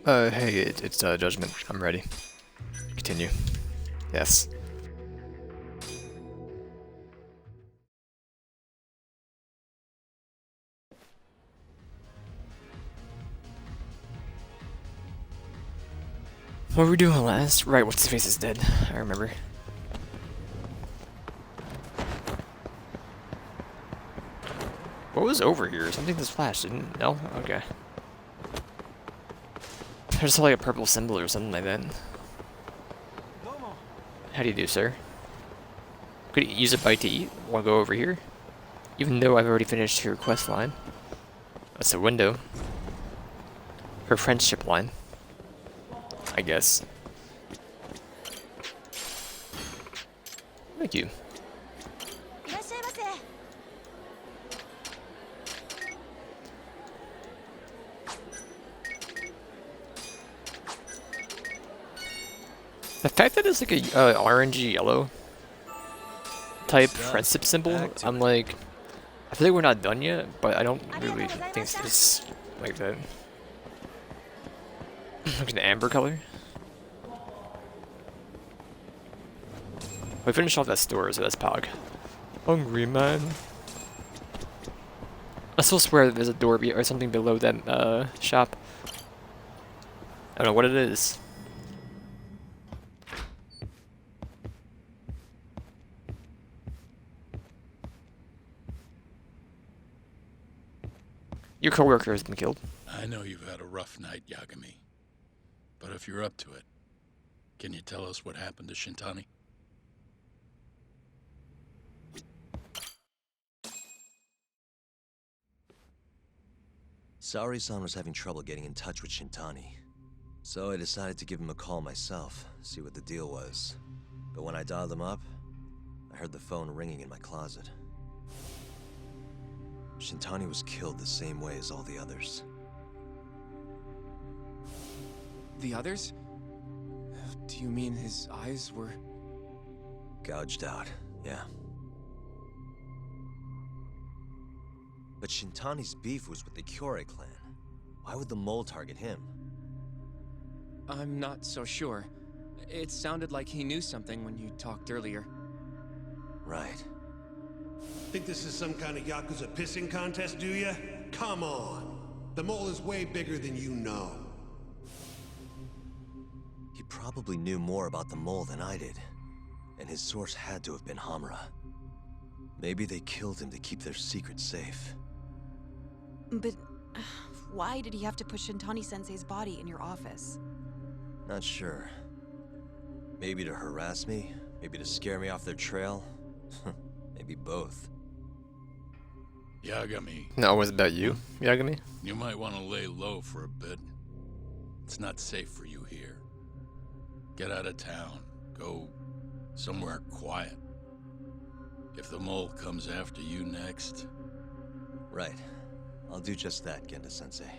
Hey, it's Judgment. I'm ready. Continue. Yes. What were we doing last? Right, what's his face is dead. I remember. What was over here? Something just flashed, didn't? No? Okay. There's like a purple symbol or something like that. How do you do, sir? Could you use a bite to eat? Wanna go over here? Even though I've already finished your quest line. That's a window. Her friendship line. I guess. Thank you. The fact that it's like a orangey yellow type friendship symbol, I'm like, I feel like we're not done yet, but I don't really think it's like that. Like an amber color. We finished off that store, so that's Pog. Hungry man. I still swear that there's a door or something below that shop. I don't know what it is. Your coworker has been killed. I know you've had a rough night, Yagami. But if you're up to it, can you tell us what happened to Shintani? Saori-san was having trouble getting in touch with Shintani. So I decided to give him a call myself, see what the deal was. But when I dialed him up, I heard the phone ringing in my closet. Shintani was killed the same way as all the others. The others? Do you mean his eyes were... Gouged out, yeah. But Shintani's beef was with the Kyorei clan. Why would the mole target him? I'm not so sure. It sounded like he knew something when you talked earlier. Right. Think this is some kind of Yakuza pissing contest, do ya? Come on! The mole is way bigger than you know. He probably knew more about the mole than I did. And his source had to have been Hamura. Maybe they killed him to keep their secret safe. But why did he have to put Shintani-sensei's body in your office? Not sure. Maybe to harass me? Maybe to scare me off their trail? Maybe both. Yagami. No, it was about you, Yagami. You might want to lay low for a bit. It's not safe for you here. Get out of town. Go somewhere quiet. If the mole comes after you next... Right. I'll do just that, Genda-sensei.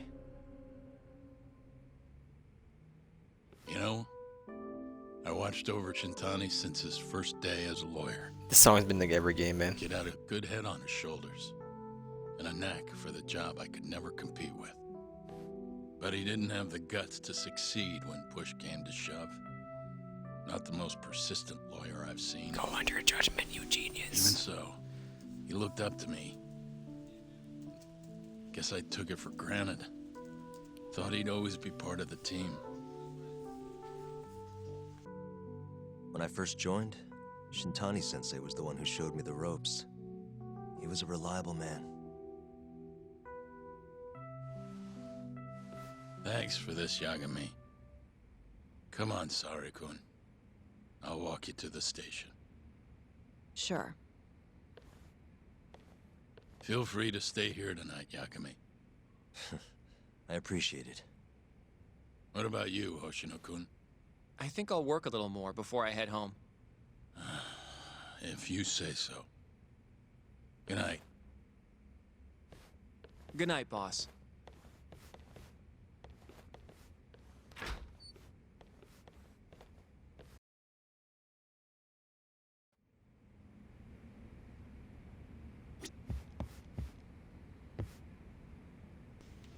You know, I watched over Shintani since his first day as a lawyer. This song's been like every game, man. Kid had a good head on his shoulders, and a knack for the job I could never compete with. But he didn't have the guts to succeed when push came to shove. Not the most persistent lawyer I've seen. Go under judgment, you Even genius. so, he looked up to me. Guess I took it for granted. Thought he'd always be part of the team. When I first joined, Shintani-sensei was the one who showed me the ropes. He was a reliable man. Thanks for this, Yagami. Come on, Sari-kun. I'll walk you to the station. Sure. Feel free to stay here tonight, Yagami. I appreciate it. What about you, Hoshino-kun? I think I'll work a little more before I head home. If you say so. Good night. Good night, boss.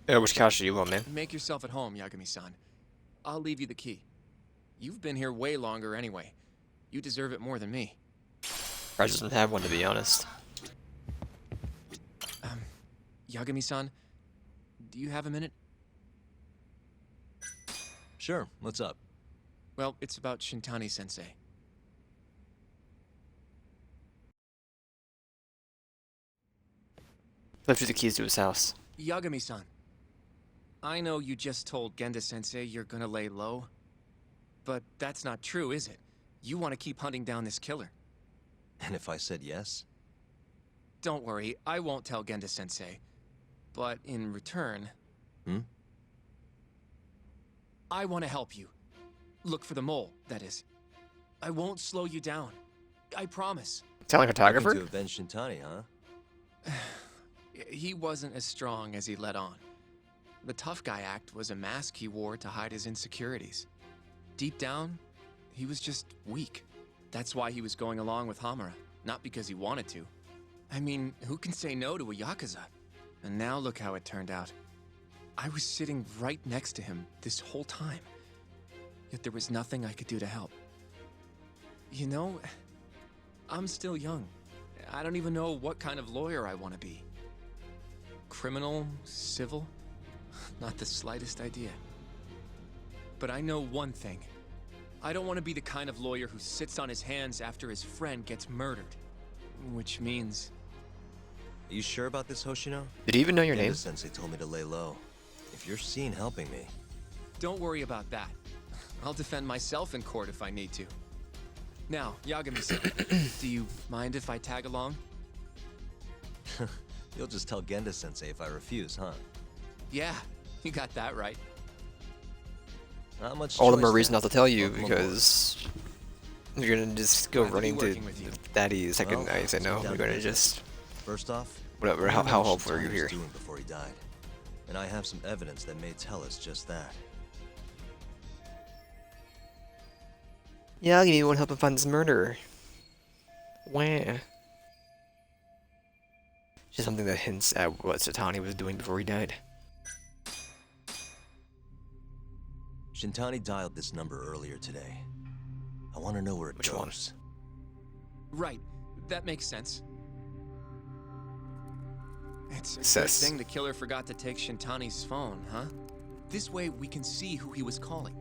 Which couch do you want, man? Make yourself at home, Yagami-san. I'll leave you the key. You've been here way longer anyway. You deserve it more than me. I just don't have one, to be honest. Yagami-san, do you have a minute? Sure, what's up? Well, it's about Shintani-sensei. Left you the keys to his house. Yagami-san, I know you just told Genda-sensei you're gonna lay low, but that's not true, is it? You want to keep hunting down this killer. And if I said yes? Don't worry, I won't tell Genda-sensei. But in return... I want to help you. Look for the mole, that is. I won't slow you down. I promise. Sound like a Looking photographer? to avenge Shintani, huh? He wasn't as strong as he let on. The tough guy act was a mask he wore to hide his insecurities. Deep down, he was just weak. That's why he was going along with Hamura, not because he wanted to. I mean, who can say no to a Yakuza? And now look how it turned out. I was sitting right next to him this whole time. Yet there was nothing I could do to help. You know, I'm still young. I don't even know what kind of lawyer I want to be. Criminal? Civil? Not the slightest idea. But I know one thing. I don't want to be the kind of lawyer who sits on his hands after his friend gets murdered. Which means... Are you sure about this, Hoshino? Did he even know your name? Sensei told me to lay low. If you're seen helping me... Don't worry about that. I'll defend myself in court if I need to. Now, Yagami-san, do you mind if I tag along? You'll just tell Genda-sensei if I refuse, huh? Yeah, you got that right. Not much All the choice more reason then. not to tell you, Welcome aboard. because you're gonna just go Glad to be running to working with you. Daddy the second Well, I say no. sit down You're gonna here. just First off, whatever. we How know what helpful are you Shintani here? was doing before he died. And I have some evidence that may tell us just that. Yeah, I'll give you one help him find this murderer. Wah. Just something that hints at what Satani was doing before he died. Shintani dialed this number earlier today. I want to know where it Which one? goes. Right, that makes sense. It's a good Sus. thing the killer forgot to take Shintani's phone, huh? This way we can see who he was calling.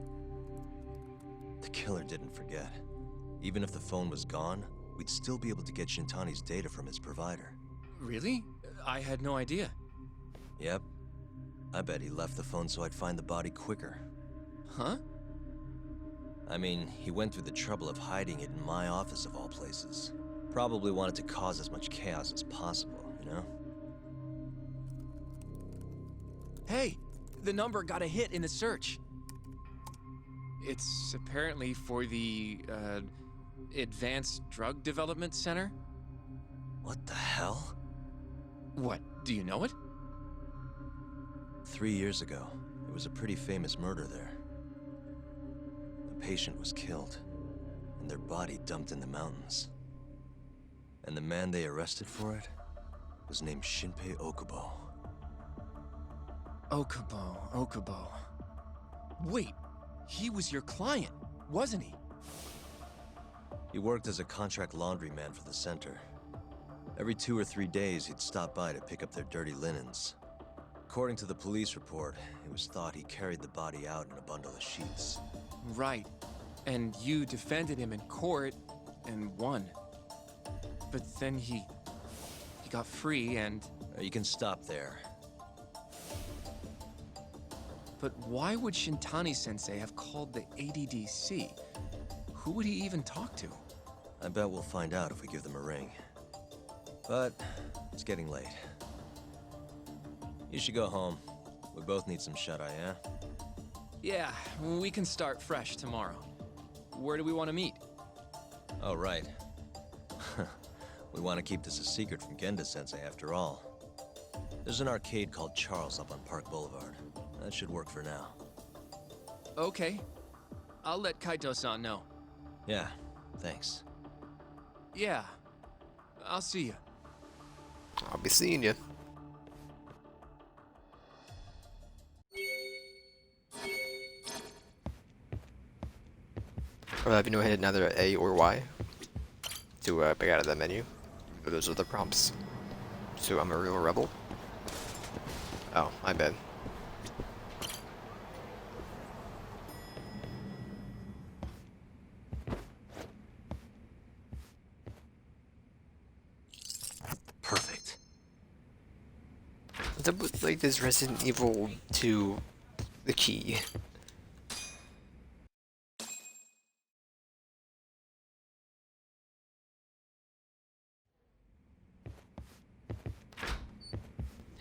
The killer didn't forget. Even if the phone was gone, we'd still be able to get Shintani's data from his provider. Really? I had no idea. Yep. I bet he left the phone so I'd find the body quicker. Huh? I mean, he went through the trouble of hiding it in my office of all places. Probably wanted to cause as much chaos as possible, you know? Hey, the number got a hit in the search. It's apparently for the, Advanced Drug Development Center? What the hell? What, do you know it? 3 years ago, there was a pretty famous murder there. A patient was killed, and their body dumped in the mountains. And the man they arrested for it was named Shinpei Okubo. Okubo. Wait, he was your client, wasn't he? He worked as a contract laundryman for the center. Every 2 or 3 days, he'd stop by to pick up their dirty linens. According to the police report, it was thought he carried the body out in a bundle of sheets. Right. And you defended him in court and won. But then he got free and... You can stop there. But why would Shintani-sensei have called the ADDC? Who would he even talk to? I bet we'll find out if we give them a ring. But it's getting late. You should go home. We both need some shut-eye, yeah? Yeah, we can start fresh tomorrow. Where do we want to meet? Oh, right. We want to keep this a secret from Genda-sensei after all. There's an arcade called Charles up on Park Boulevard. That should work for now. Okay. I'll let Kaito-san know. Yeah, thanks. Yeah. I'll see you. I'll be seeing you. Or you know, hit either A or Y to back out of that menu. Or those are the prompts. So I'm a real rebel. Oh, my bad. Perfect. That was like this Resident Evil 2, the key.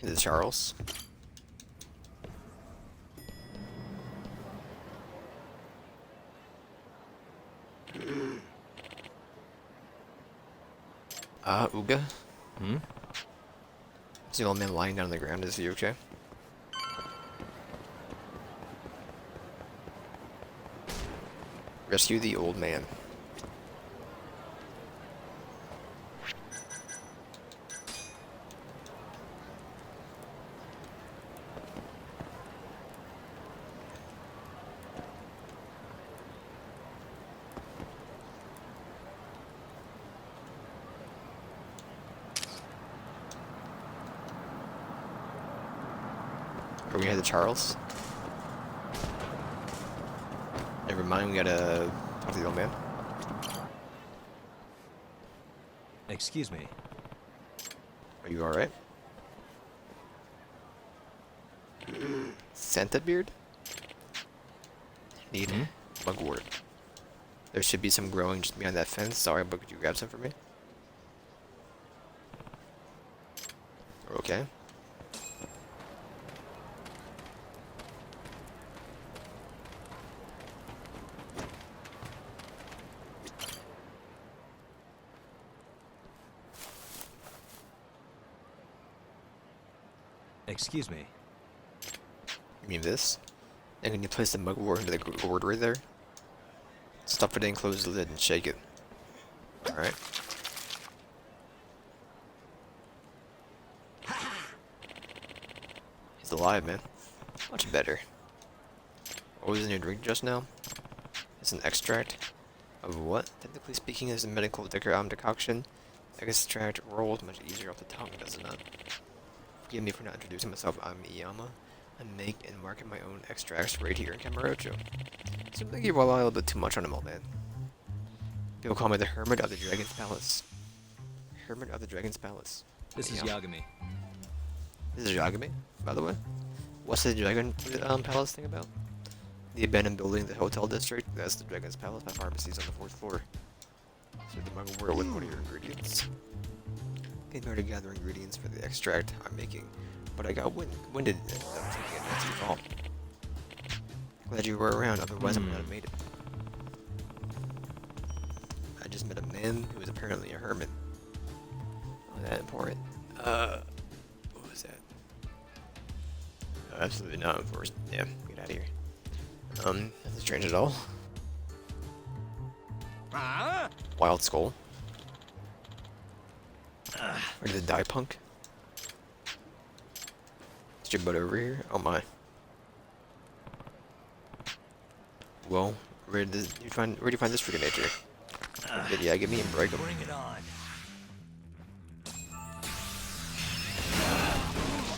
Is it Charles? Uga? Hmm? Is the old man lying down on the ground? Is he okay? Rescue the old man. Are we headed to Charles? Never mind, we gotta talk to the old man. Excuse me. Are you alright? Santa beard? Need mugwort. There should be some growing just behind that fence. Sorry, but could you grab some for me? Okay. Excuse me. You mean this? And can you place the mugwort into the gourd right there? Stuff it in, close the lid, and shake it. Alright. He's alive, man. Much better. What was in your drink just now? It's an extract of what? Technically speaking, is a medical decoction. Extract rolls much easier off the tongue, does it not? Forgive me for not introducing myself. I'm Iyama. I make and market my own extracts right here in Kamurocho. Seems like you rely a little bit too much on him, old man. People call me the Hermit of the Dragon's Palace. Hermit of the Dragon's Palace. This is Yagami. This is Yagami, by the way. What's the Dragon Palace thing about? The abandoned building, the hotel district. That's the Dragon's Palace. My pharmacy's on the 4th floor. So the mugwort with one of your ingredients. Came here to gather ingredients for the extract I'm making, but I got winded and ended up taking it. That's your fault. Glad you were around, otherwise I would not have made it. I just met a man who was apparently a hermit. Oh, that important. What was that? Oh, absolutely not, of course. Yeah, get out of here. Nothing strange at all. Wild Skull. Ready to die, punk? Is your butt over here? Oh my. Well, where do you find this freaking nature? Yeah, give me and break him. Bring it on.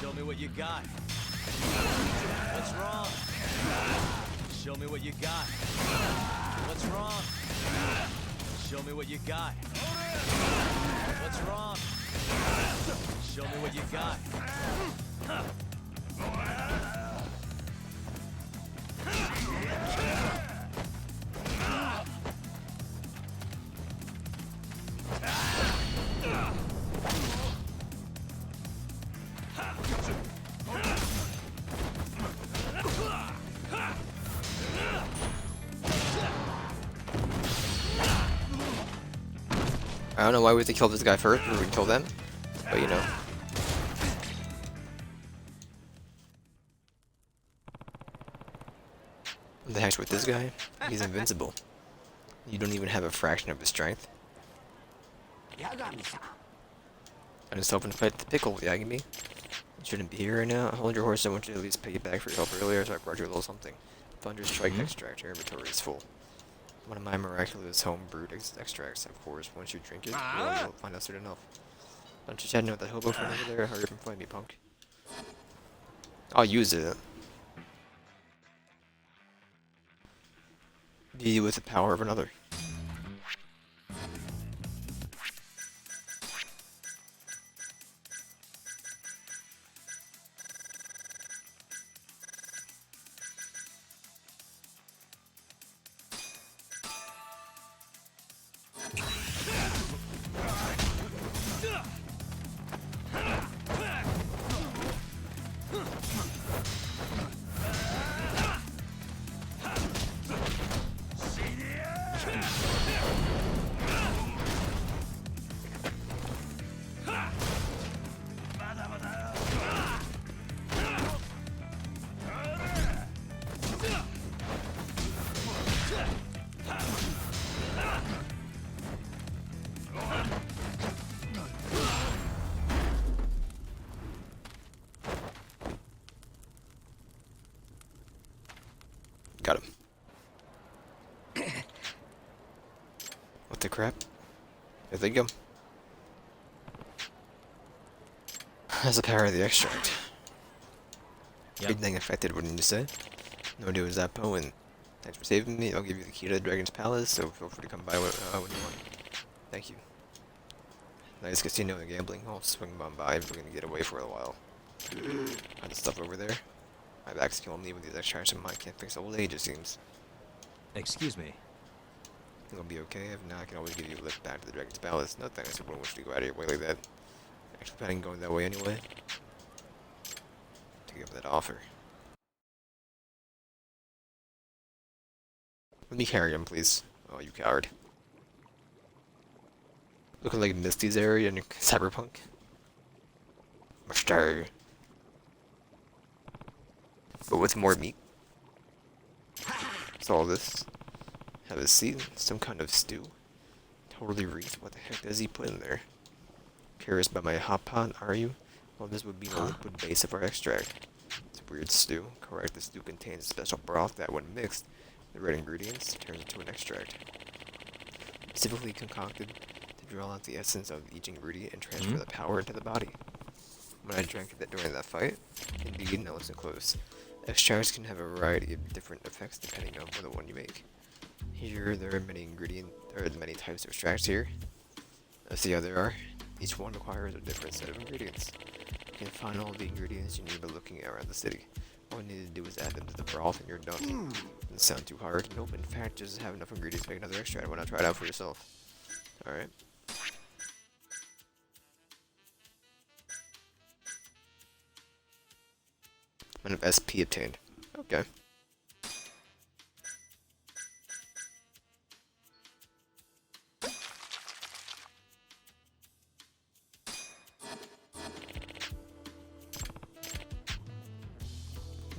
Show me what you got. What's wrong? Show me what you got. What's wrong? Show me what you got. What's wrong? Show me what you got. I don't know why we have to kill this guy first, or we kill them, but you know. What the heck's with this guy? He's invincible. You don't even have a fraction of his strength. I just hoping to fight the pickle, Yagami. You shouldn't be here right now. Hold your horse, I want you to at least pay you back for your help earlier, so I brought you a little something. Thunder Strike extract, your inventory is full. One of my miraculous home-brewed extracts, of course. Once you drink it, you'll find out soon enough. Don't you chat know that hobo friend over there? Hurry up and find me, punk. I'll use it. Deal with the power of another. Got him. What the crap? There they go. That's the power of the extract. Big thing affected, wouldn't you say? No idea was that Poe, and thanks for saving me. I'll give you the key to the Dragon's Palace, so feel free to come by when you want. Thank you. Nice casino and gambling. I'll swing on by if we're gonna get away for a while. Got the stuff over there. My back's killing me with these extracts, and mine can't fix old age, it seems. Excuse me. It'll be okay. If not, I can always give you a lift back to the Dragon's Palace. No thanks, I wouldn't wish to go out of your way like that. Actually planning on going that way anyway. To give that offer. Let me carry him, please. Oh, you coward. Looking like Misty's area in Cyberpunk. Mushtar. But with more meat. What's all this? Have a seat? Some kind of stew? Totally reeked. What the heck does he put in there? Curious about my hot pot, are you? Well, this would be the liquid base of our extract. It's a weird stew. Correct, the stew contains a special broth that, when mixed, the red ingredients turns into an extract. Specifically concocted to draw out the essence of each ingredient and transfer the power into the body. When I drank it during that fight, indeed, now listen close. Extracts can have a variety of different effects depending on the one you make. Here, there are many types of extracts here. See how there are? Each one requires a different set of ingredients. You can find all the ingredients you need by looking around the city. All you need to do is add them to the broth and you're done. Doesn't sound too hard. Nope, in fact, just have enough ingredients to make another extract. Why not try it out for yourself? Alright. Amount of SP obtained. Okay.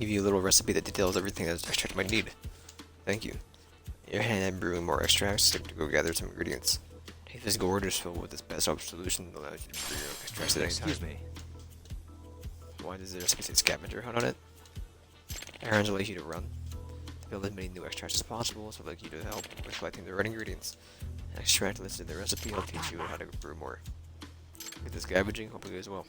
Give you a little recipe that details everything that extract might need. Thank you. In your hand, I'm brewing more extracts to go gather some ingredients. Take this gourd is filled with this best solution that allows you to brew your own extracts at any time. Excuse me. Why does the recipe say scavenger hunt on it? Errands will like you to run. Build as many new extracts as possible, so I'd like you to help with collecting the right ingredients. An extract listed in the recipe, I'll teach you how to brew more. With this scavenging, hope it goes well.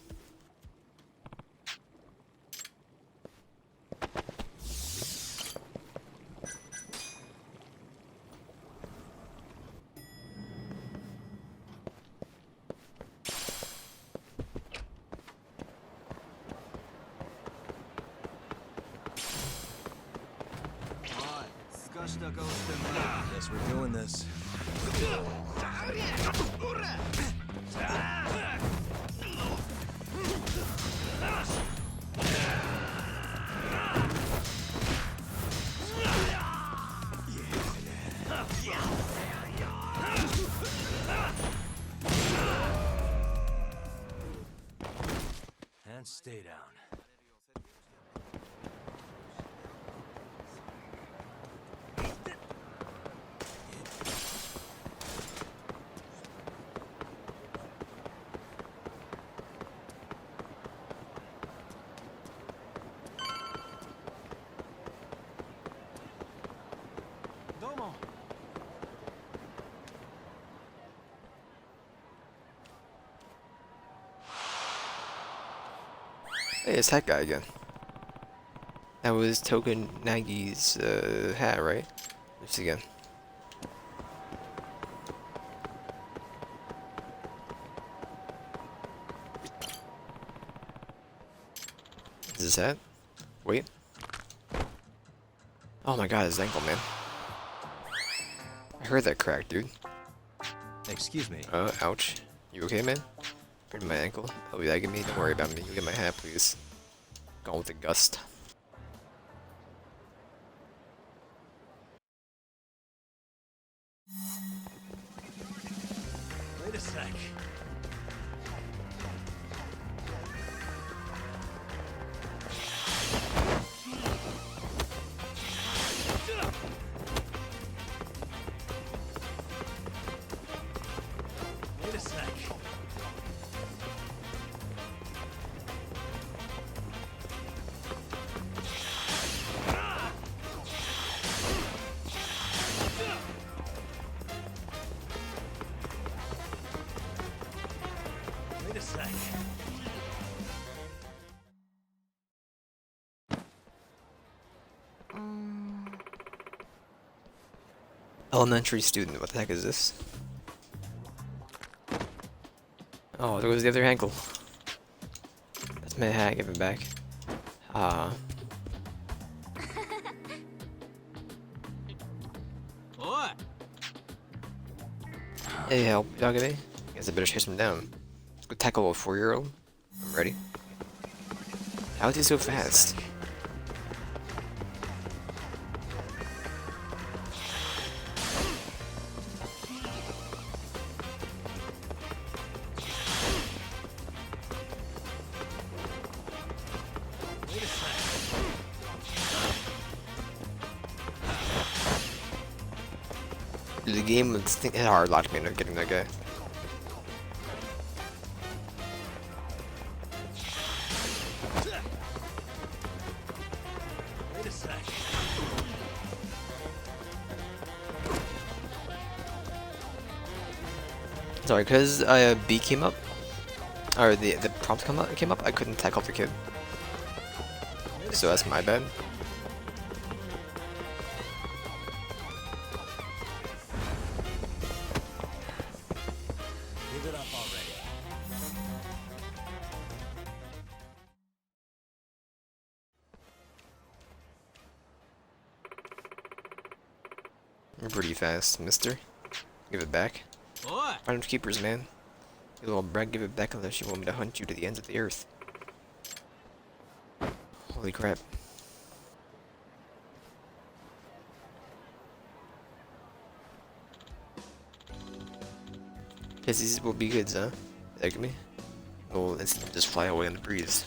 Guess we're doing this. And stay down. Hey, it's that guy again. That was Token Nagi's hat, right? Just again. Is this hat? Wait. Oh my god, his ankle, man. I heard that crack, dude. Excuse me. Ouch. You okay, man? Hurt my ankle. Oh, yeah, give me. Don't worry about me. You get my hat, please. Gone with the gust. Wait a sec. Wait a sec. Wait a sec. Elementary student, what the heck is this? Oh, there goes the other ankle. That's my hat, give it back. Ah. Hey, help, Yagami. Guess I better chase him down. Let's go tackle a 4-year-old. I'm ready. How is he so fast? Wait a sec. The game was hard locked me into getting that guy. Wait a sec. Sorry, because B came up, or the prompt came up, I couldn't tackle the kid. So that's my bad. Give it up already. You're pretty fast, mister. Give it back. Find them keepers, man. You little brat, give it back unless you want me to hunt you to the ends of the earth. Holy crap. Guess these will be goods, huh? Egg me? We'll instantly just fly away in the breeze.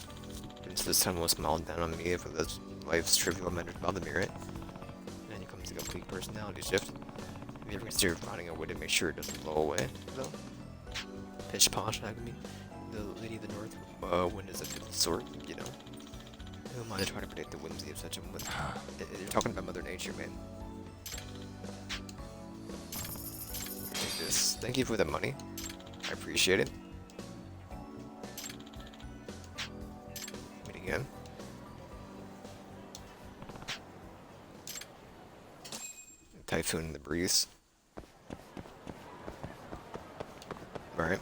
Since this time will smile down on me for this life's trivial matters bother me, right? And then comes the complete personality shift. Have you ever considered finding a way to make sure it doesn't blow away, though? Pitch posh, Agami. The Lady of the North wind is a fifth sort, you know. Who am I to try to predict the whimsy of such a wind? You're talking about Mother Nature, man. Take this. Thank you for the money. I appreciate it. Meet again. Typhoon in the breeze. Alright.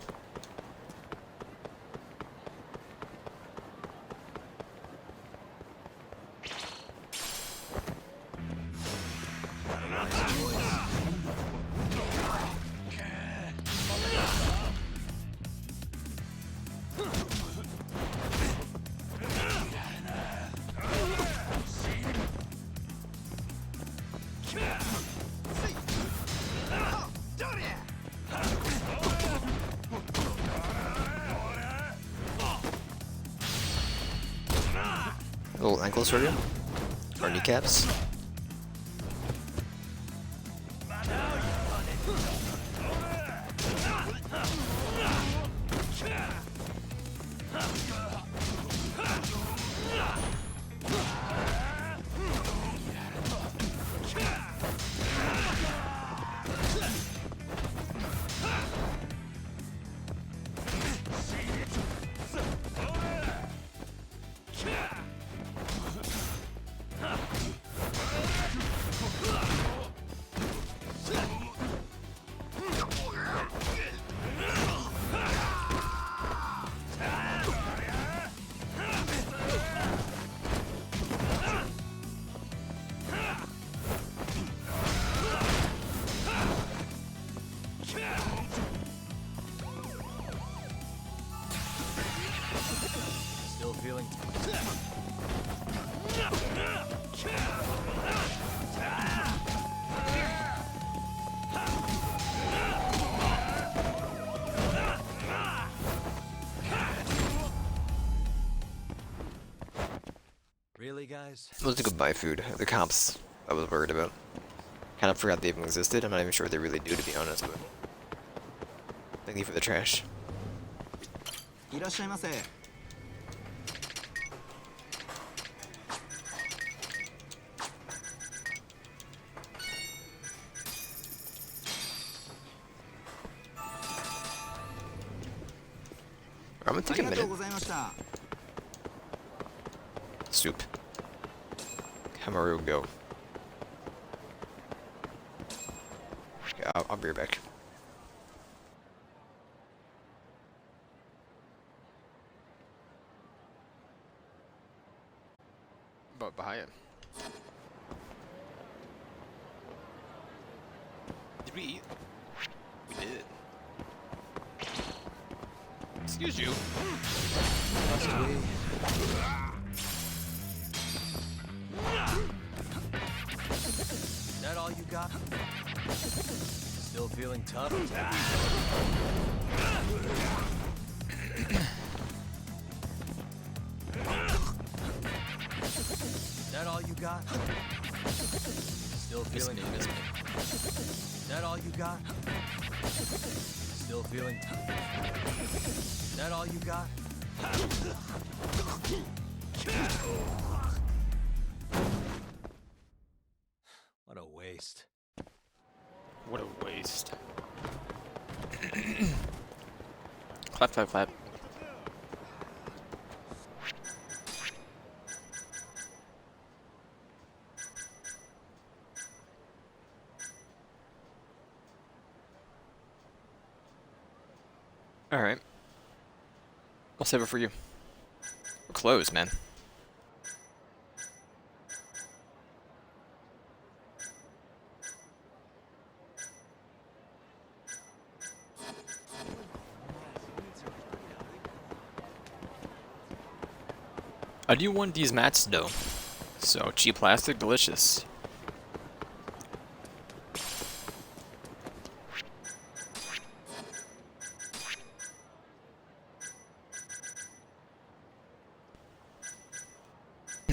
Little ankle surgeon? Or kneecaps? guys. Let's go buy food. The cops I was worried about. Kind of forgot they even existed. I'm not even sure they really do, to be honest, but... Thank you for the trash. いらっしゃいませ。I'm gonna あ take り a がとう minute. ございました。 Soup. Kamaru, go. Okay, I'll be right back. But behind him. Did we eat? We did. Excuse you. Must we? That all you got? Still feeling tough? That all you got? Still feeling That all you got? Still feeling That all you got? What a waste. What a waste. Clap, clap, clap. Alright. I'll save it for you. We're closed, man. I do want these mats though. So cheap plastic, delicious.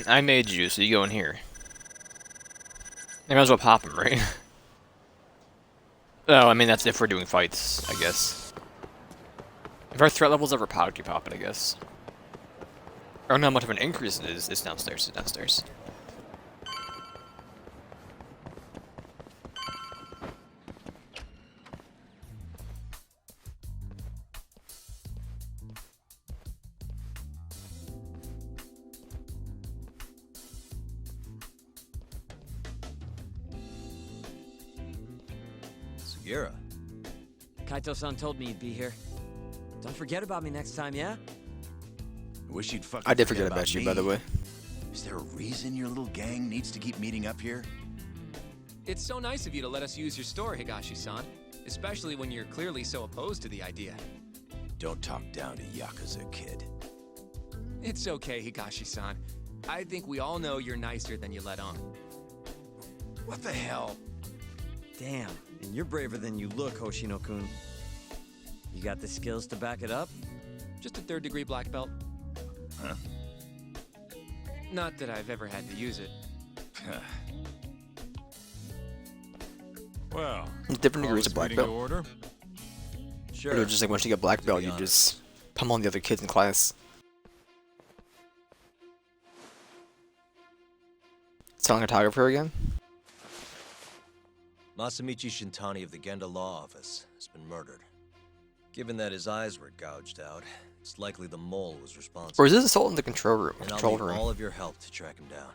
I made you, so you go in here. I might as well pop them, right? Oh, I mean that's if we're doing fights, I guess. If our threat level's ever popped, you pop it, I guess. I don't know how much of an increase it is. It's downstairs. It's downstairs. Sugira. Kaito-san told me you'd be here. Don't forget about me next time, yeah? Wish you'd fucking I did forget about you, by the way. Is there a reason your little gang needs to keep meeting up here? It's so nice of you to let us use your store, Higashi-san. Especially when you're clearly so opposed to the idea. Don't talk down to Yakuza, kid. It's okay, Higashi-san. I think we all know you're nicer than you let on. What the hell? Damn, and you're braver than you look, Hoshino-kun. You got the skills to back it up? Just a third-degree black belt. Huh? Not that I've ever had to use it. Well, Different degrees of black meeting to belt. order. Sure. Or just like once you get black belt, be you honest. just pummel the other kids in class. Cinematographer again? Masamichi Shintani of the Genda Law Office has been murdered. Given that his eyes were gouged out, it's likely the mole was responsible. Or is this assault in the control room? And I'll Control need room. all of your help to track him down.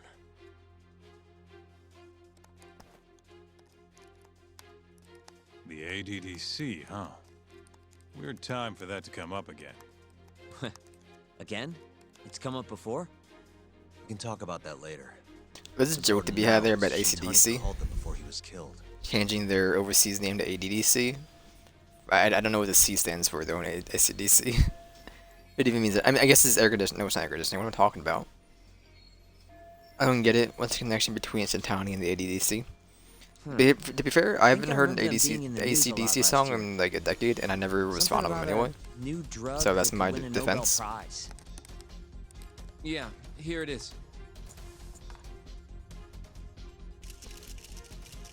The ADDC, huh? Weird time for that to come up again. Again? It's come up before? We can talk about that later. There's a joke to be had there about Shintani ACDC called them before he was killed. changing their overseas name to ADDC. I don't know what the C stands for though in ACDC. It even means, I mean, I guess it's air conditioning. No, it's not air conditioning. What am I talking about? I don't get it. What's the connection between Shintani and the ADDC? To be fair, I haven't I heard an remember them being in the news a lot ACDC last song year. in like a decade, and I never was fond of them Something anyway. about a New drug So that's that my could win a defense. Nobel Prize. Yeah, here it is.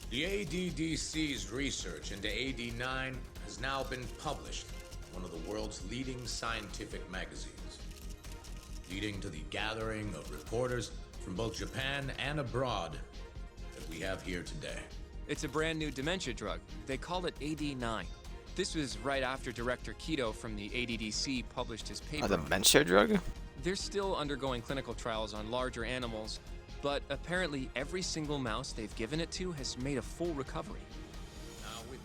The ADDC's research into AD9 has now been published in one of the world's leading scientific magazines, leading to the gathering of reporters from both Japan and abroad that we have here today. It's a brand new dementia drug. They call it AD9. This was right after Director Kido from the ADDC published his paper. A dementia drug? They're still undergoing clinical trials on larger animals, but apparently every single mouse they've given it to has made a full recovery. Now with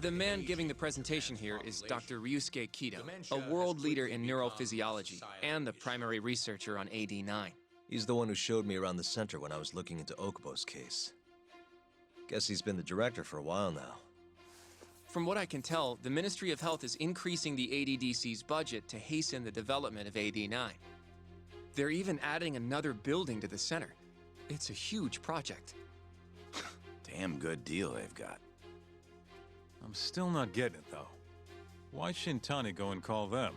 The man giving the presentation here is Dr. Ryusuke Kido, a world leader in neurophysiology and the primary researcher on AD9. He's the one who showed me around the center when I was looking into Okubo's case. Guess he's been the director for a while now. From what I can tell, the Ministry of Health is increasing the ADDC's budget to hasten the development of AD9. They're even adding another building to the center. It's a huge project. Damn good deal they've got. I'm still not getting it, though. Why Shintani go and call them?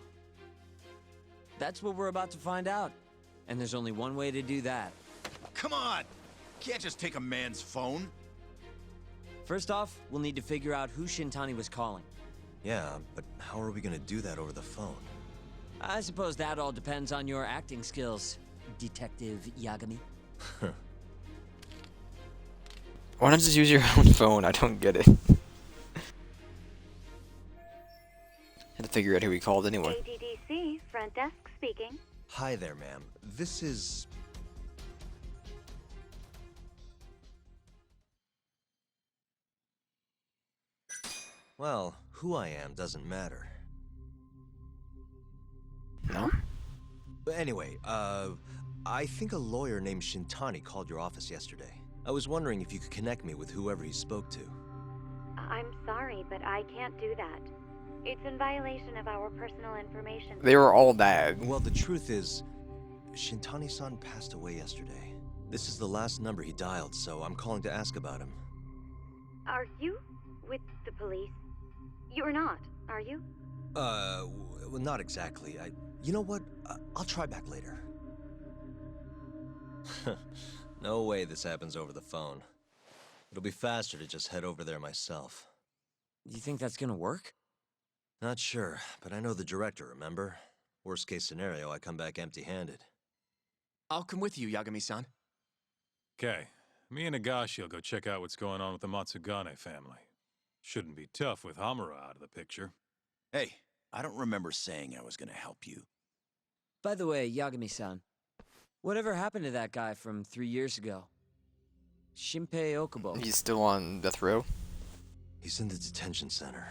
That's what we're about to find out. And there's only one way to do that. Come on! Can't just take a man's phone. First off, we'll need to figure out who Shintani was calling. Yeah, but how are we gonna do that over the phone? I suppose that all depends on your acting skills, Detective Yagami. Why not just use your own phone? I don't get it. Had to figure out who he called anyway. ADDC, front desk speaking. Hi there, ma'am. This is... Well, who I am doesn't matter. No? But anyway, I think a lawyer named Shintani called your office yesterday. I was wondering if you could connect me with whoever he spoke to. I'm sorry, but I can't do that. It's in violation of our personal information. They were all bad. Well, the truth is, Shintani-san passed away yesterday. This is the last number he dialed, so I'm calling to ask about him. Are you with the police? You're not, are you? Well, not exactly. You know what? I'll try back later. No way this happens over the phone. It'll be faster to just head over there myself. You think that's gonna work? Not sure, but I know the director, remember? Worst case scenario, I come back empty-handed. I'll come with you, Yagami-san. Okay, me and Nagashi will go check out what's going on with the Matsugane family. Shouldn't be tough with Hamura out of the picture. Hey, I don't remember saying I was gonna help you. By the way, Yagami-san, whatever happened to that guy from 3 years ago? Shinpei Okubo. He's still on death row? He's in the detention center.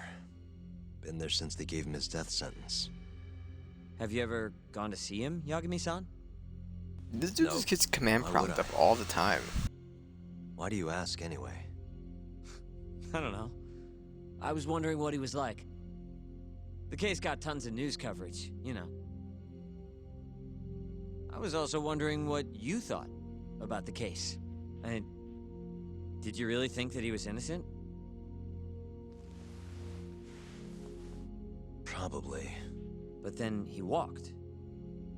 Been there since they gave him his death sentence. Have you ever gone to see him, Yagami-san? This dude just gets command Why would prompt I? up all the time. Why do you ask anyway? I don't know. I was wondering what he was like. The case got tons of news coverage, you know. I was also wondering what you thought about the case. Did you really think that he was innocent? Probably. But then he walked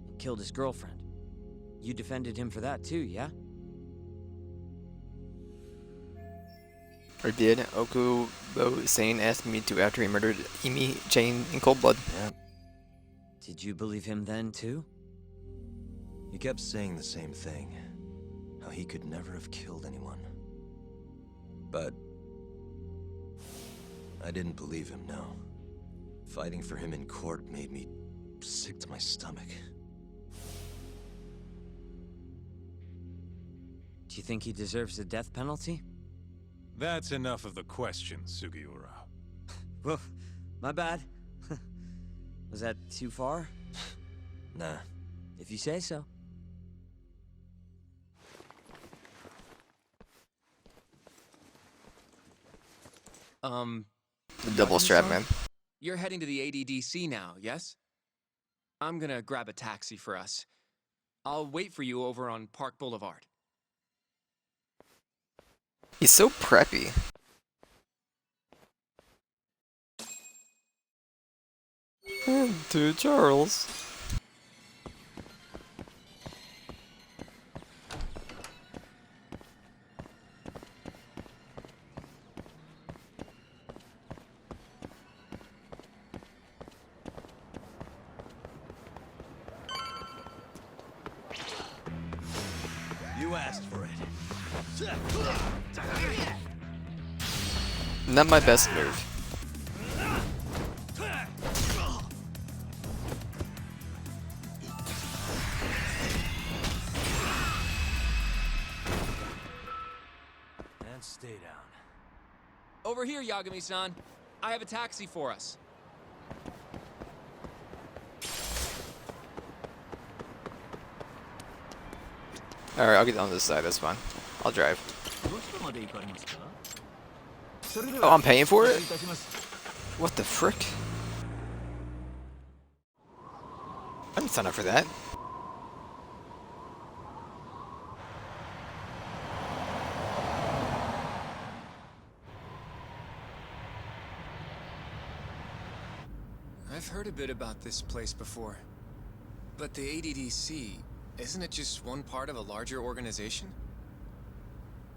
and killed his girlfriend. You defended him for that too, yeah? Or did Okubo-san ask me to after he murdered Emi Jane in cold blood? Yeah. Did you believe him then too? He kept saying the same thing. How he could never have killed anyone. But... I didn't believe him, no. Fighting for him in court made me sick to my stomach. Do you think he deserves the death penalty? That's enough of the questions, Sugiura. Well, my bad. Was that too far? Nah. If you say so. The double strap, man. You're heading to the ADDC now, yes? I'm gonna grab a taxi for us. I'll wait for you over on Park Boulevard. He's so preppy. To Charles. You asked for it. Not my best move. And stay down. Over here, Yagami-san. I have a taxi for us. Alright, I'll get on this side, that's fine. I'll drive. Oh, I'm paying for it? What the frick? I didn't sign up for that. I've heard a bit about this place before. But the ADDC, isn't it just one part of a larger organization?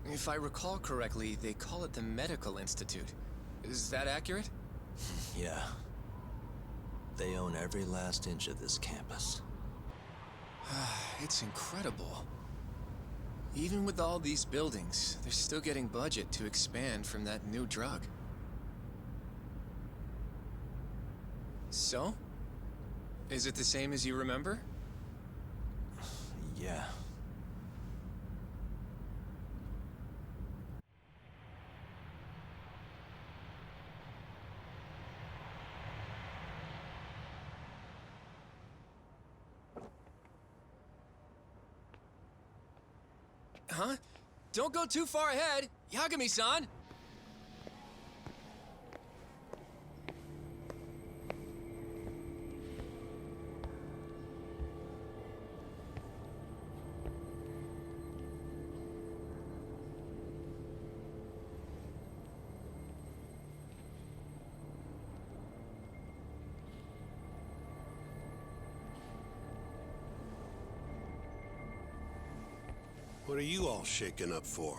If I recall correctly, they call it the Medical Institute. Is that accurate? Yeah. They own every last inch of this campus. It's incredible. Even with all these buildings, they're still getting budget to expand from that new drug. So? Is it the same as you remember? Yeah. Huh? Don't go too far ahead, Yagami-san! What are you all shaken up for?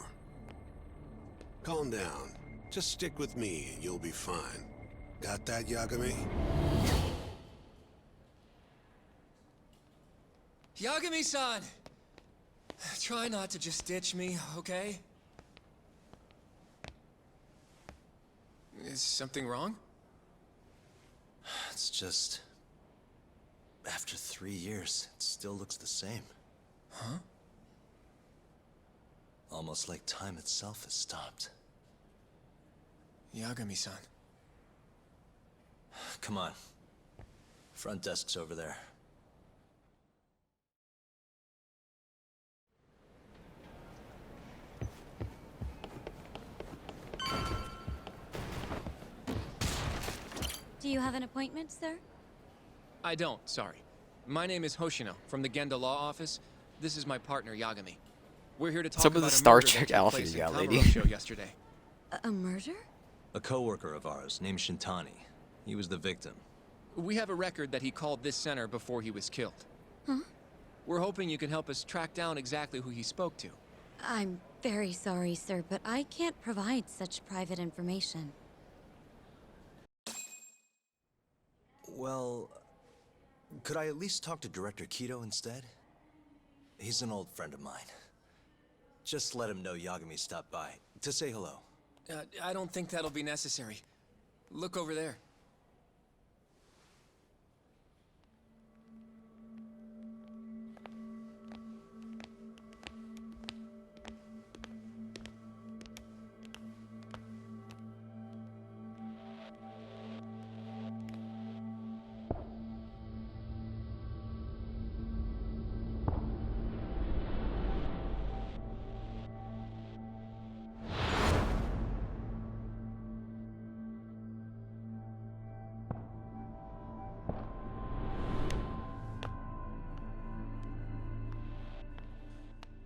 Calm down. Just stick with me and you'll be fine. Got that, Yagami? Yagami-san! Try not to just ditch me, okay? Is something wrong? It's just... After 3 years, it still looks the same. Huh? Almost like time itself has stopped. Yagami-san. Come on. Front desk's over there. Do you have an appointment, sir? I don't, sorry. My name is Hoshino, from the Genda Law Office. This is my partner, Yagami. We're here to talk Some of about the a Star murder Trek that took outfit place you in got, lady. Kamurocho yesterday. A murder? A coworker of ours named Shintani. He was the victim. We have a record that he called this center before he was killed. Huh? We're hoping you can help us track down exactly who he spoke to. I'm very sorry, sir, but I can't provide such private information. Well, could I at least talk to Director Kido instead? He's an old friend of mine. Just let him know Yagami stopped by, to say hello. I don't think that'll be necessary. Look over there.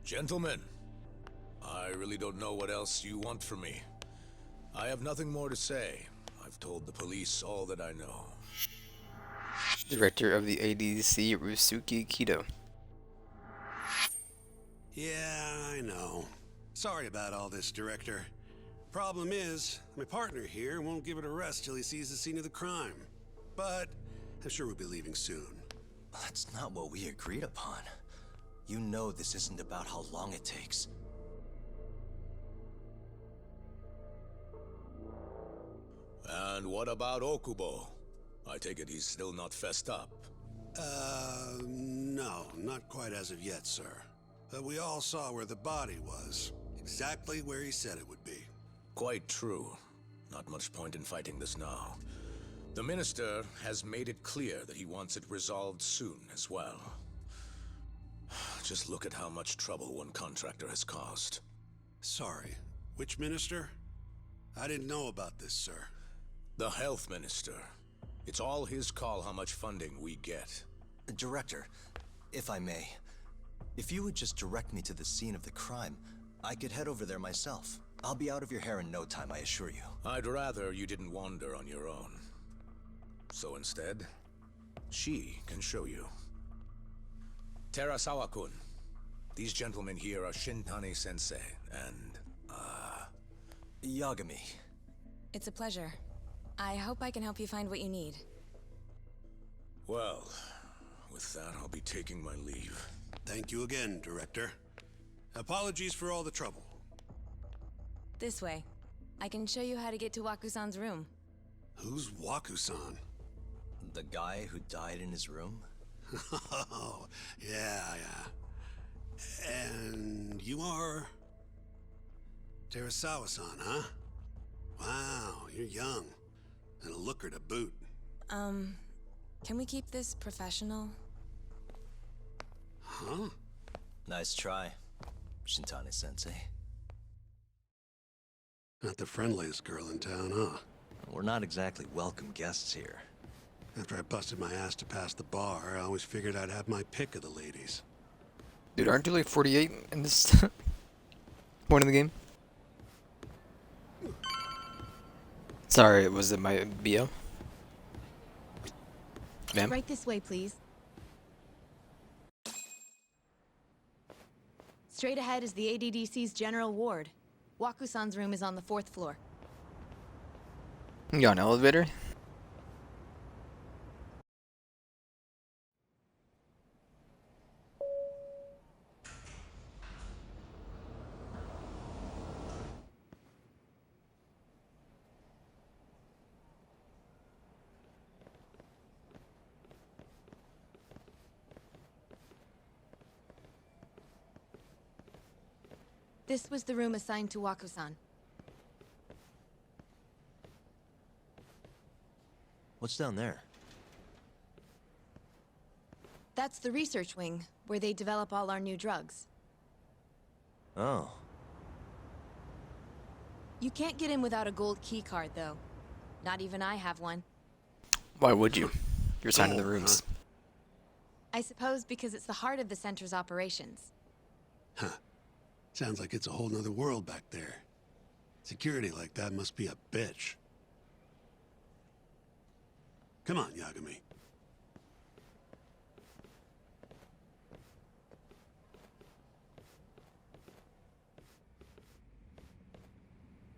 Gentlemen, I really don't know what else you want from me. I have nothing more to say. I've told the police all that I know. Director of the ADC, Ryusuke Kido. Yeah, I know. Sorry about all this, Director. Problem is, my partner here won't give it a rest till he sees the scene of the crime. But I'm sure we'll be leaving soon. That's not what we agreed upon. You know this isn't about how long it takes. And what about Okubo? I take it he's still not fessed up. No, not quite as of yet, sir. But we all saw where the body was. Exactly where he said it would be. Quite true. Not much point in fighting this now. The Minister has made it clear that he wants it resolved soon as well. Just look at how much trouble one contractor has caused. Sorry, which minister? I didn't know about this, sir. The Health Minister. It's all his call how much funding we get. Director, if I may, if you would just direct me to the scene of the crime, I could head over there myself. I'll be out of your hair in no time, I assure you. I'd rather you didn't wander on your own. So instead, she can show you. Terasawa-kun, these gentlemen here are Shintani-sensei and, Yagami. It's a pleasure. I hope I can help you find what you need. Well, with that, I'll be taking my leave. Thank you again, Director. Apologies for all the trouble. This way. I can show you how to get to Waku-san's room. Who's Waku-san? The guy who died in his room? Oh, yeah. And you are... Terasawa-san, huh? Wow, you're young. And a looker to boot. Can we keep this professional? Huh? Nice try, Shintani-sensei. Not the friendliest girl in town, huh? We're not exactly welcome guests here. After I busted my ass to pass the bar, I always figured I'd have my pick of the ladies. Dude, aren't you like 48 in this point of the game? Sorry, was it my BO? Ma'am? Right this way, please. Straight ahead is the ADDC's general ward. Waku-san's room is on the 4th floor. You got an elevator? This was the room assigned to Waku-san. What's down there? That's the research wing, where they develop all our new drugs. Oh. You can't get in without a gold key card, though. Not even I have one. Why would you? You're assigned to the rooms. I suppose because it's the heart of the center's operations. Huh. Sounds like it's a whole nother world back there. Security like that must be a bitch. Come on, Yagami.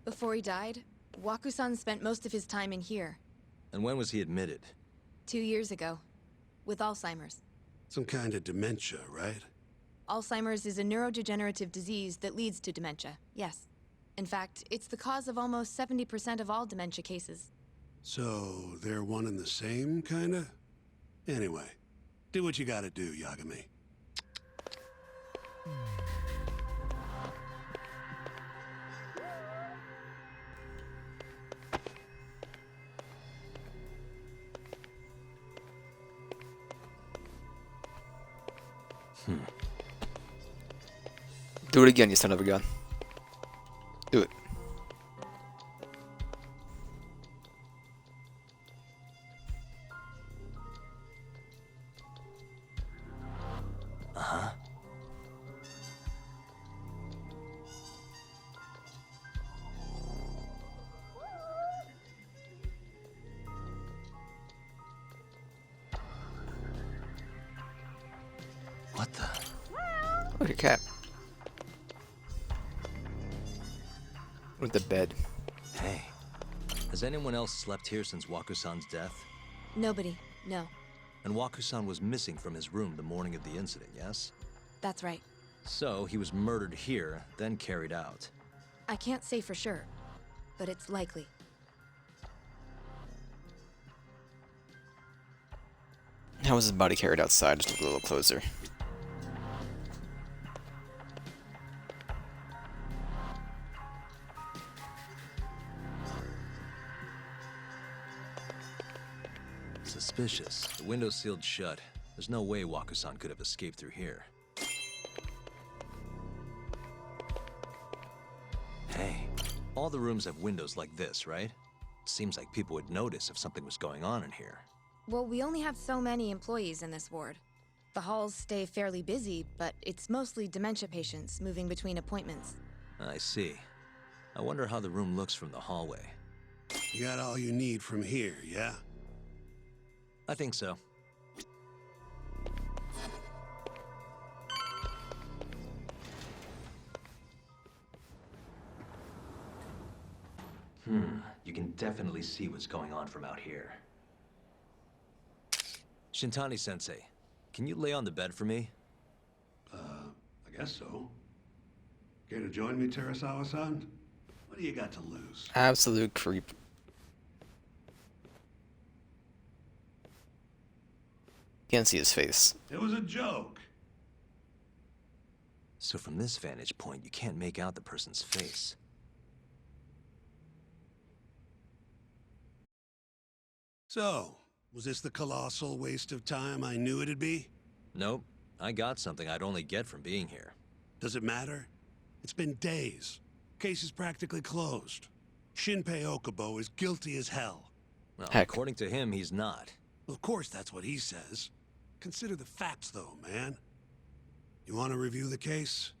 Before he died, Waku-san spent most of his time in here. And when was he admitted? 2 years ago. With Alzheimer's. Some kind of dementia, right? Alzheimer's is a neurodegenerative disease that leads to dementia, yes. In fact, it's the cause of almost 70% of all dementia cases. So, they're one and the same, kinda? Anyway, do what you gotta do, Yagami. Do it again, you son of a gun. Do it. Uh-huh. What the? Look at Cat. With the bed. Hey, has anyone else slept here since Waku-san's death? Nobody, no. And Waku-san was missing from his room the morning of the incident, yes? That's right. So he was murdered here, then carried out. I can't say for sure, but it's likely. How was his body carried outside? Just look a little closer. Suspicious. The window's sealed shut. There's no way Waku-san could have escaped through here. Hey, all the rooms have windows like this, right? Seems like people would notice if something was going on in here. Well, we only have so many employees in this ward. The halls stay fairly busy, but it's mostly dementia patients moving between appointments. I see. I wonder how the room looks from the hallway. You got all you need from here, yeah? I think so. You can definitely see what's going on from out here. Shintani-sensei, can you lay on the bed for me? I guess so. Care to join me, Terasawa-san? What do you got to lose? Absolute creep. Can't see his face. It was a joke. So from this vantage point, you can't make out the person's face. So, was this the colossal waste of time I knew it'd be? Nope. I got something I'd only get from being here. Does it matter? It's been days. Case is practically closed. Shinpei Okubo is guilty as hell. Well, Heck. according to him, he's not. Well, of course that's what he says. Consider the facts, though, man. You want to review the case?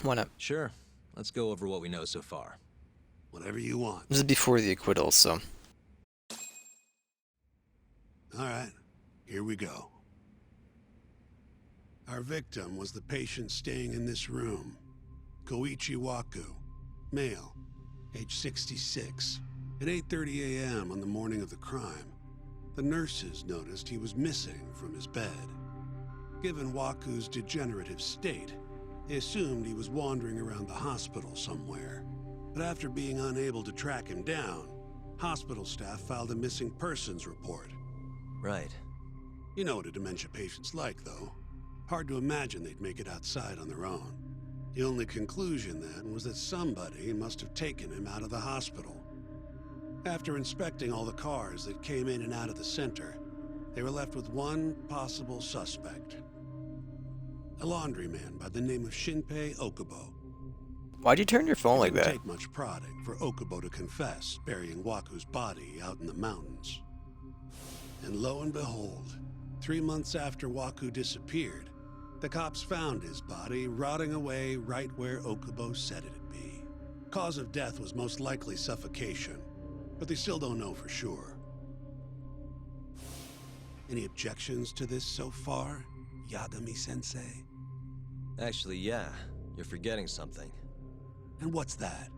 Why not? Sure. Let's go over what we know so far. Whatever you want. This is before the acquittal, so. All right, here we go. Our victim was the patient staying in this room. Koichi Waku, male, age 66. At 8:30 a.m. on the morning of the crime, the nurses noticed he was missing from his bed. Given Waku's degenerative state, they assumed he was wandering around the hospital somewhere. But after being unable to track him down, hospital staff filed a missing persons report. Right. You know what a dementia patient's like, though. Hard to imagine they'd make it outside on their own. The only conclusion then was that somebody must have taken him out of the hospital. After inspecting all the cars that came in and out of the center, they were left with one possible suspect. A laundryman by the name of Shinpei Okubo. Why'd you turn your phone like It didn't that? take much prodding for Okubo to confess burying Waku's body out in the mountains. And lo and behold, 3 months after Waku disappeared, the cops found his body rotting away right where Okubo said it'd be. Cause of death was most likely suffocation, but they still don't know for sure. Any objections to this so far, Yagami-sensei? Actually, yeah. You're forgetting something. And what's that?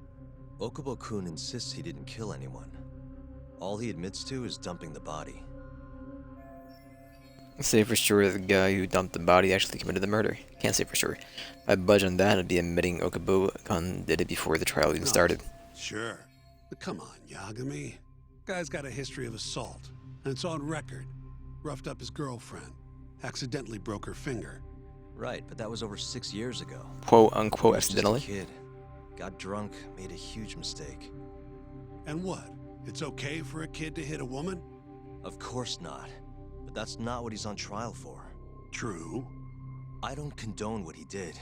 Okubo-kun insists he didn't kill anyone. All he admits to is dumping the body. Say for sure the guy who dumped the body actually committed the murder. Can't say for sure. If I budge on that, I'd be admitting Okubo-kun did it before the trial even started. Sure. But come on, Yagami. Guy's got a history of assault, and it's on record. Roughed up his girlfriend. Accidentally broke her finger. Right, but that was over 6 years ago. Quote He unquote was just a accidentally. kid. Got drunk, made a huge mistake. And what? It's okay for a kid to hit a woman? Of course not. But that's not what he's on trial for. True. I don't condone what he did.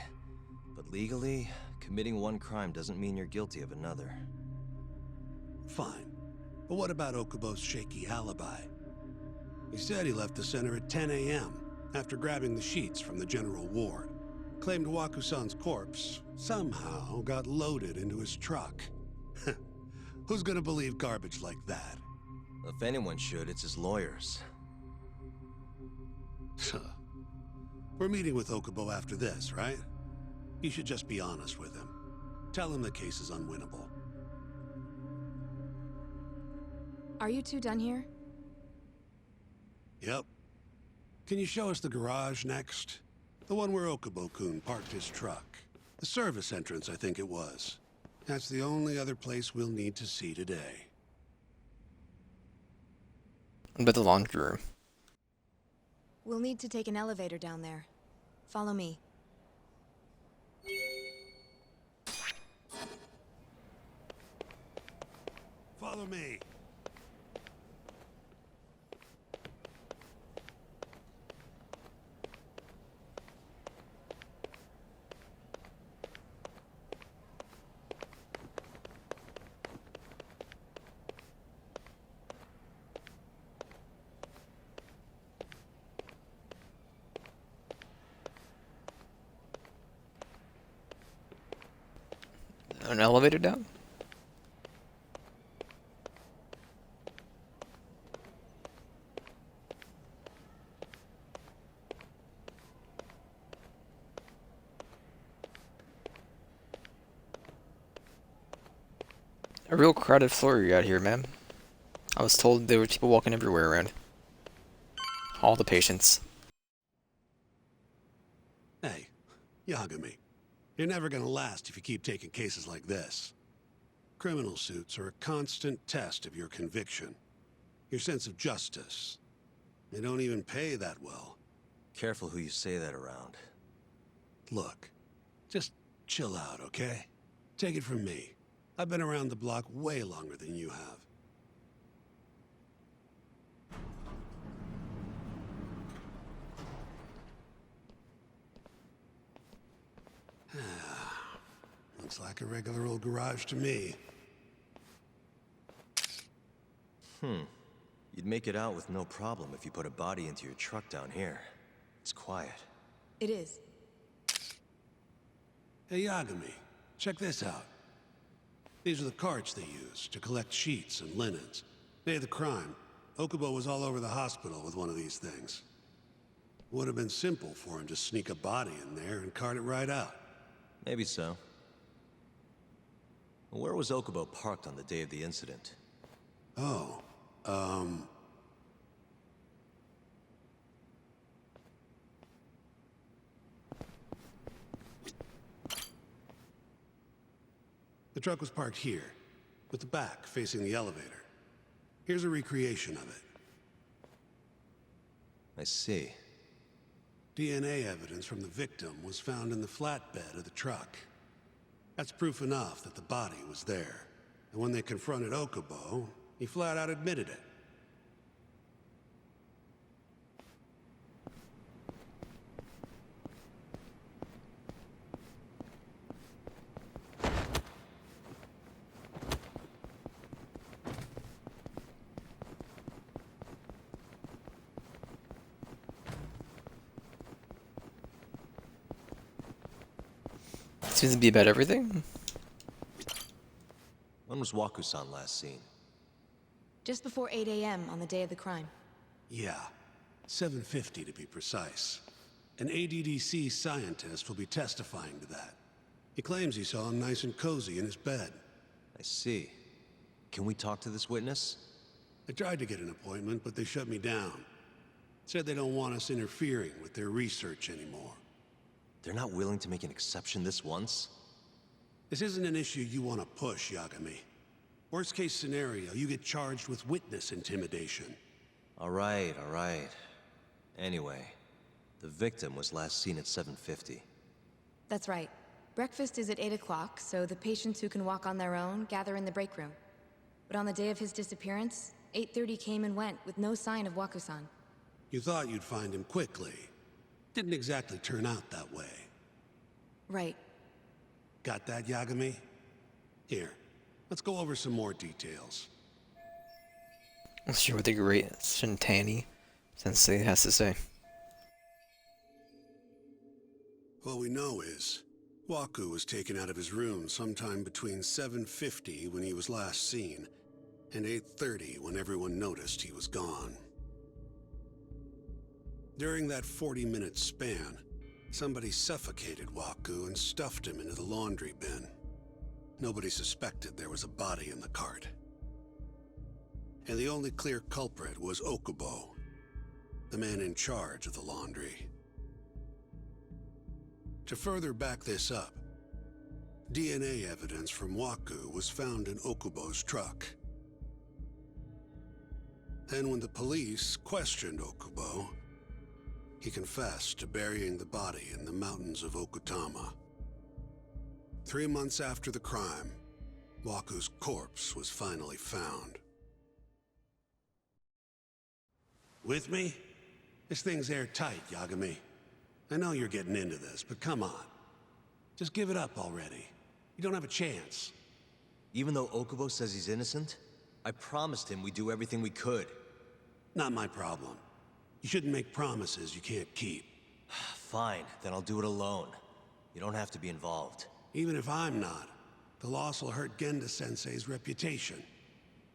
But legally, committing one crime doesn't mean you're guilty of another. Fine. But what about Okubo's shaky alibi? He said he left the center at 10 a.m. after grabbing the sheets from the general ward. Claimed Waku-san's corpse somehow got loaded into his truck. Who's gonna believe garbage like that? If anyone should, it's his lawyers. We're meeting with Okubo after this, right? You should just be honest with him. Tell him the case is unwinnable. Are you two done here? Yep. Can you show us the garage next? The one where Okubo-kun parked his truck. The service entrance, I think it was. That's the only other place we'll need to see today. But the laundry room. We'll need to take an elevator down there. Follow me. Follow me. An elevator down? A real crowded floor you got here, man. I was told there were people walking everywhere around. All the patients. Hey, Yagami. You're never gonna last if you keep taking cases like this. Criminal suits are a constant test of your conviction. Your sense of justice. They don't even pay that well. Careful who you say that around. Look, just chill out, okay? Take it from me. I've been around the block way longer than you have. Looks like a regular old garage to me. You'd make it out with no problem if you put a body into your truck down here. It's quiet. It is. Hey, Yagami, check this out. These are the carts they use to collect sheets and linens. Day of the crime, Okubo was all over the hospital with one of these things. Would have been simple for him to sneak a body in there and cart it right out. Maybe so. Where was Okubo parked on the day of the incident? Oh, the truck was parked here, with the back facing the elevator. Here's a recreation of it. I see. DNA evidence from the victim was found in the flatbed of the truck. That's proof enough that the body was there. And when they confronted Okubo, he flat out admitted it. Seems to be about everything. When was Waku-san last seen? Just before 8 a.m. on the day of the crime. Yeah, 7:50 to be precise. An ADDC scientist will be testifying to that. He claims he saw him nice and cozy in his bed. I see. Can we talk to this witness? I tried to get an appointment, but they shut me down. Said they don't want us interfering with their research anymore. They're not willing to make an exception this once? This isn't an issue you want to push, Yagami. Worst case scenario, you get charged with witness intimidation. All right. Anyway, the victim was last seen at 7:50. That's right. Breakfast is at 8 o'clock, so the patients who can walk on their own gather in the break room. But on the day of his disappearance, 8:30 came and went with no sign of Waku-san. You thought you'd find him quickly. Didn't exactly turn out that way. Right. Got that, Yagami? Here, let's go over some more details. Let's hear what the great Shintani Sensei has to say. All we know is, Waku was taken out of his room sometime between 7:50 when he was last seen, and 8:30 when everyone noticed he was gone. During that 40-minute span, somebody suffocated Waku and stuffed him into the laundry bin. Nobody suspected there was a body in the cart. And the only clear culprit was Okubo. the man in charge of the laundry. To further back this up, DNA evidence from Waku was found in Okubo's truck. Then when the police questioned Okubo, he confessed to burying the body in the mountains of Okutama. 3 months after the crime, Waku's corpse was finally found. With me? This thing's airtight, Yagami. I know you're getting into this, but come on. Just give it up already. You don't have a chance. Even though Okubo says he's innocent, I promised him we'd do everything we could. Not my problem. You shouldn't make promises you can't keep. Fine, then I'll do it alone. You don't have to be involved. Even if I'm not, the loss will hurt Genda-sensei's reputation.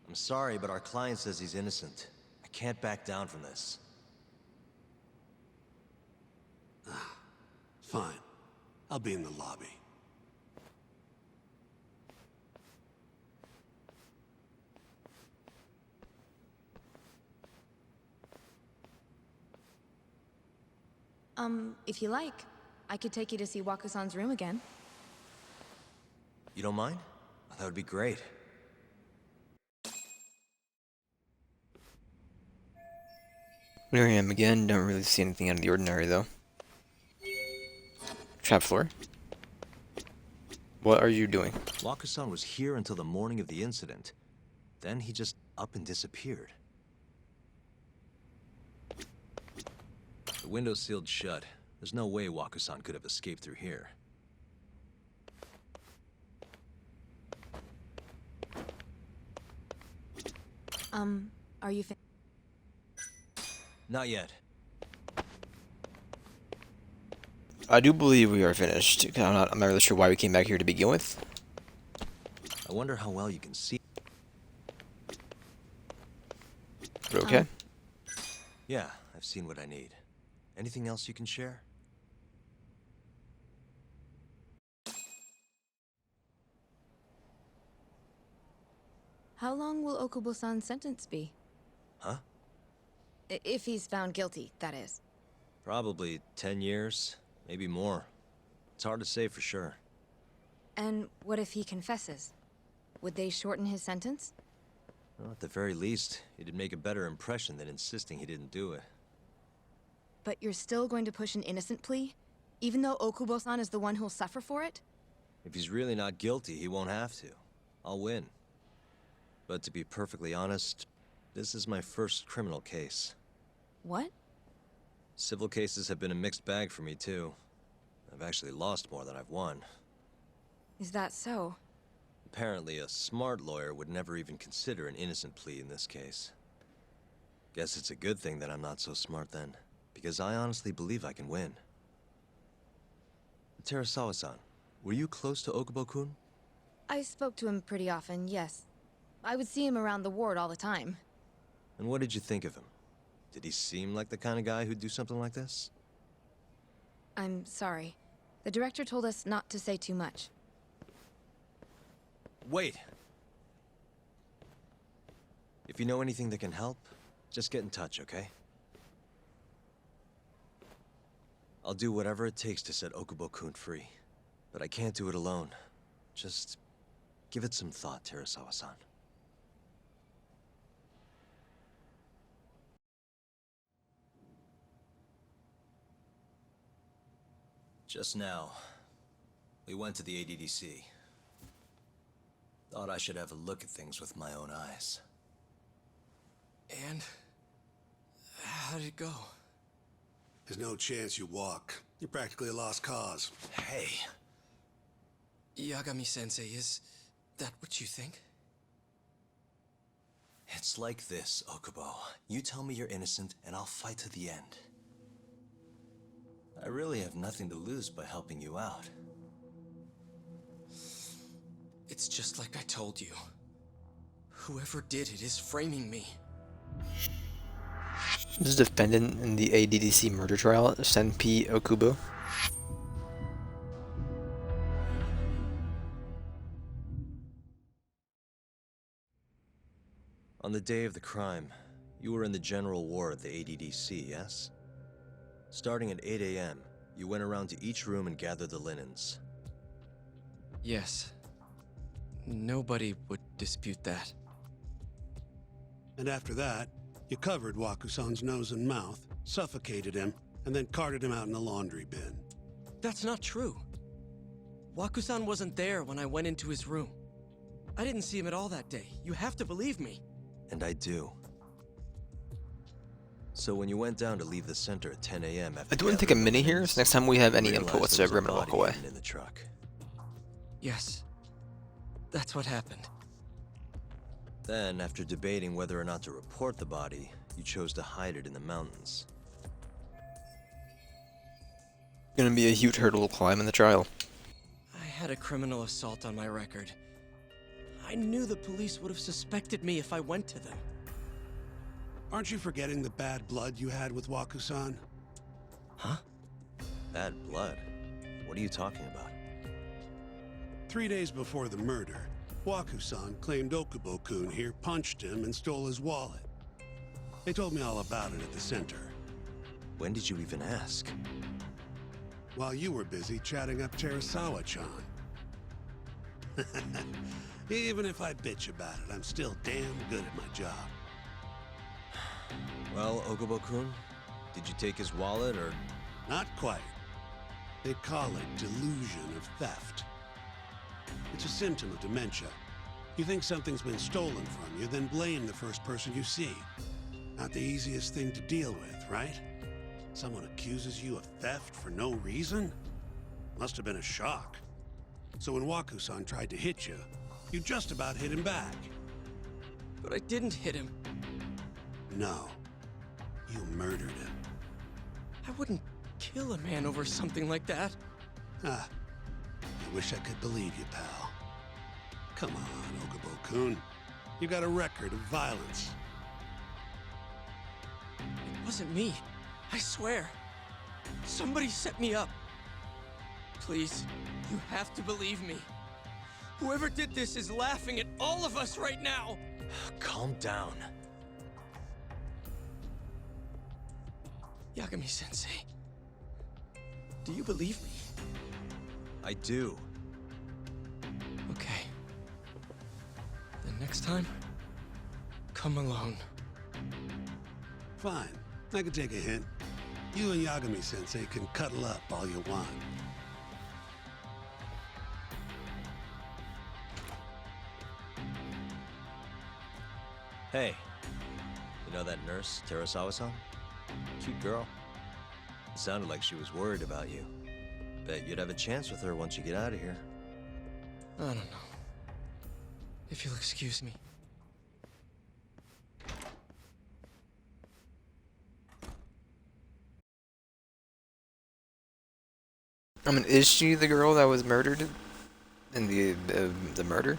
I'm sorry, but our client says he's innocent. I can't back down from this. Fine. I'll be in the lobby. If you like, I could take you to see Waku-san's room again. You don't mind? That would be great. Here I am again. Don't really see anything out of the ordinary, though. Trap floor. What are you doing? Waku-san was here until the morning of the incident. Then he just up and disappeared. The window's sealed shut. There's no way Waku-san could have escaped through here. Are you Not yet. I do believe we are finished. I'm not really sure why we came back here to begin with. I wonder how well you can see. But okay. Yeah, I've seen what I need. Anything else you can share? How long will Okubo-san's sentence be? Huh? If he's found guilty, that is. Probably 10 years, maybe more. It's hard to say for sure. And what if he confesses? Would they shorten his sentence? Well, at the very least, it'd make a better impression than insisting he didn't do it. But you're still going to push an innocent plea? Even though Okubo-san is the one who'll suffer for it? If he's really not guilty, he won't have to. I'll win. But to be perfectly honest, this is my first criminal case. What? Civil cases have been a mixed bag for me, too. I've actually lost more than I've won. Is that so? Apparently, a smart lawyer would never even consider an innocent plea in this case. Guess it's a good thing that I'm not so smart then, because I honestly believe I can win. Terasawa-san, were you close to Okubo-kun? I spoke to him pretty often, yes. I would see him around the ward all the time. And what did you think of him? Did he seem like the kind of guy who'd do something like this? I'm sorry. The director told us not to say too much. Wait! If you know anything that can help, just get in touch, okay? I'll do whatever it takes to set Okubo-kun free. But I can't do it alone. Just give it some thought, Terasawa-san. Just now, we went to the ADDC. Thought I should have a look at things with my own eyes. And? How did it go? There's no chance you walk. You're practically a lost cause. Hey! Yagami-sensei, is that what you think? It's like this, Okubo. You tell me you're innocent, and I'll fight to the end. I really have nothing to lose by helping you out. It's just like I told you. Whoever did it is framing me. This is defendant in the ADDC murder trial, Senpi Okubo. On the day of the crime, You were in the general ward at the ADDC, yes? Starting at 8 a.m., you went around to each room and gathered the linens. Yes. Nobody would dispute that. And after that, you covered Wakusan's nose and mouth, suffocated him, and then carted him out in a laundry bin. That's not true. Wakusan wasn't there when I went into his room. I didn't see him at all that day. You have to believe me. And I do. So when you went down to leave the center at 10 a.m. after I do want to take a mini here, so next time we have any realized input whatsoever, there I'm was a gonna walk body away. hidden in the truck. Yes. That's what happened. Then, after debating whether or not to report the body, you chose to hide it in the mountains. Gonna be a huge hurdle to climb in the trial. I had a criminal assault on my record. I knew the police would have suspected me if I went to them. Aren't you forgetting the bad blood you had with Wakusan? Huh? Bad blood? What are you talking about? 3 days before the murder, Wakusan claimed Okubo-kun here punched him and stole his wallet. They told me all about it at the center. When did you even ask? While you were busy chatting up Terasawa-chan. Even if I bitch about it, I'm still damn good at my job. Well, Okubo-kun, did you take his wallet or... Not quite. They call it delusion of theft. It's a symptom of dementia. You think something's been stolen from you, then blame the first person you see. Not the easiest thing to deal with, right? Someone accuses you of theft for no reason? Must have been a shock. So when Wakusan tried to hit you, you just about hit him back. But I didn't hit him. No. You murdered him. I wouldn't kill a man over something like that. Ah. I wish I could believe you, pal. Come on, Okubo-kun. You got a record of violence. It wasn't me. I swear. Somebody set me up. Please, you have to believe me. Whoever did this is laughing at all of us right now. Calm down. Yagami-sensei, do you believe me? I do. Okay. Then next time, come alone. Fine. I can take a hint. You and Yagami-sensei can cuddle up all you want. Hey, you know that nurse, Terasawa-san? Cute girl. It sounded like she was worried about you. Bet you'd have a chance with her once you get out of here. I don't know. If you'll excuse me. I mean, is she the girl that was murdered in the murder?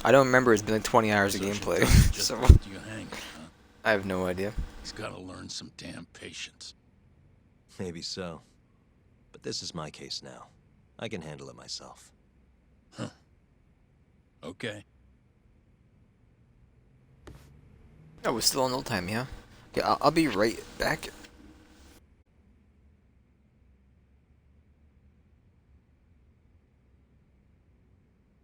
I don't remember. It's been like 20 hours of gameplay, Just so left you hanging, huh? I have no idea. He's got to learn some damn patience. Maybe so. But this is my case now. I can handle it myself. Huh. Okay. Oh, we're still on old time, yeah? Okay, I'll be right back.